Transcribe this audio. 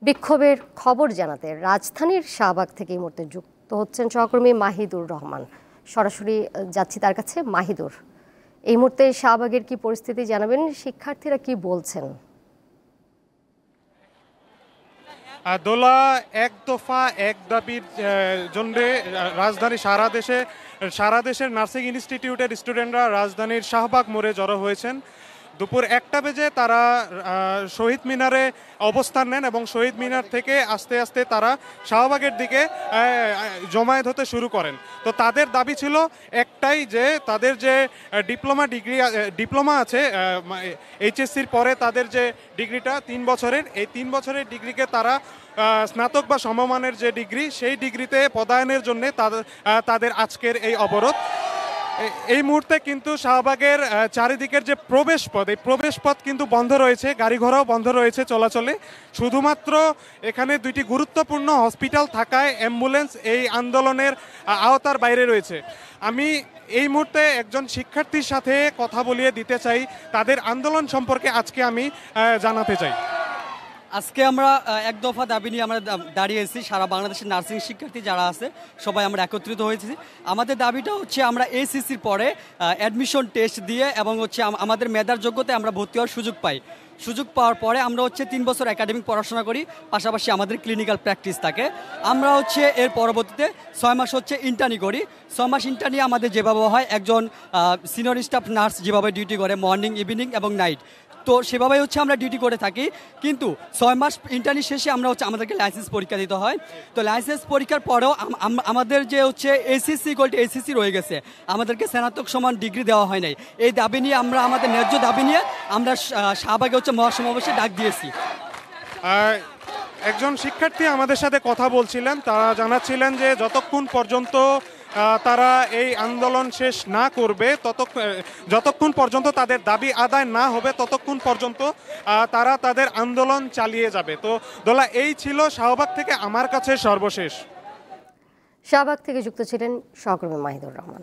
বিক্ষোভের খবর জানাতে রাজধানীর শাহবাগ থেকে এই মুহূর্তে যুক্ত হচ্ছেন সহকর্মী মাহিদুর রহমান। সরাসরি যাচ্ছি তার কাছে। মাহিদুর, এই মুহূর্তে শাহবাগের কি পরিস্থিতি জানাবেন, শিক্ষার্থীরা কি বলছেন? দোলা এক দফা এক দাবির জন্য রাজধানী সারা দেশের নার্সিং ইনস্টিটিউটের স্টুডেন্টরা রাজধানীর শাহবাগ মোড়ে জড়ো হয়েছেন। দুপুর 1টা বেজে তারা শহীদ মিনারে অবস্থান নেন এবং শহীদ মিনার থেকে আস্তে আস্তে তারা শাহবাগের দিকে জমায়েত হতে শুরু করেন। তো তাদের দাবি ছিল একটাই, যে তাদের যে ডিপ্লোমা আছে এইচএসসির পরে তাদের যে ডিগ্রিটা 3 বছরের, এই 3 বছরের ডিগ্রিকে তারা স্নাতক বা সমমানের যে ডিগ্রি, সেই ডিগ্রিতে পদায়নের জন্য তাদের আজকের এই অবরোধ। এই মুহূর্তে কিন্তু শাহবাগের চারিদিকের যে প্রবেশপথ, এই প্রবেশপথ কিন্তু বন্ধ রয়েছে, গাড়ি ঘোড়াও বন্ধ রয়েছে চলাচলে। শুধুমাত্র এখানে 2টি গুরুত্বপূর্ণ হসপিটাল থাকায় অ্যাম্বুলেন্স এই আন্দোলনের আওতার বাইরে রয়েছে। আমি এই মুহূর্তে একজন শিক্ষার্থীর সাথে কথা বলিয়ে দিতে চাই, তাদের আন্দোলন সম্পর্কে আজকে আমি জানাতে চাই। আজকে আমরা এক দফা দাবি নিয়ে আমরা দাঁড়িয়েছি। সারা বাংলাদেশের নার্সিং শিক্ষার্থী যারা আছে সবাই আমরা একত্রিত হয়েছি। আমাদের দাবিটা হচ্ছে আমরা এসিসির পরে অ্যাডমিশন টেস্ট দিয়ে এবং হচ্ছে আমাদের মেধার যোগ্যতায় আমরা ভর্তি হওয়ার সুযোগ পাওয়ার পরে আমরা হচ্ছে 3 বছর একাডেমিক পড়াশোনা করি, পাশাপাশি আমাদের ক্লিনিক্যাল প্র্যাকটিস থাকে। আমরা হচ্ছে এর পরবর্তীতে 6 মাস হচ্ছে ইন্টার্নি করি। 6 মাস ইন্টার্নি আমাদের যেভাবে হয়, একজন সিনিয়র স্টাফ নার্স যেভাবে ডিউটি করে মর্নিং, ইভিনিং এবং নাইট, তো সেভাবেই হচ্ছে আমরা ডিউটি করে থাকি। কিন্তু 6 মাস ইন্টার্নি শেষে আমরা হচ্ছে আমাদেরকে লাইসেন্স পরীক্ষা দিতে হয়। তো লাইসেন্স পরীক্ষার পরেও আমাদের যে হচ্ছে এসিসি রয়ে গেছে, আমাদেরকে স্নাতক সমান ডিগ্রি দেওয়া হয় নাই। এই দাবি নিয়ে আমরা আমাদের ন্যায্য দাবি নিয়ে আমরা শাহবাগে হচ্ছে মহাসমাবেশে ডাক দিয়েছি। একজন শিক্ষার্থী আমাদের সাথে কথা বলছিলেন, তারা জানাচ্ছিলেন যে যতক্ষণ পর্যন্ত তারা এই আন্দোলন শেষ না করবে, যতক্ষণ পর্যন্ত তাদের দাবি আদায় না হবে, ততক্ষণ পর্যন্ত তারা তাদের আন্দোলন চালিয়ে যাবে। তো দোলা, এই ছিল শাহবাগ থেকে আমার কাছে সর্বশেষ। শাহবাগ থেকে যুক্ত ছিলেন সহকর্মী মাহিদুর রহমান।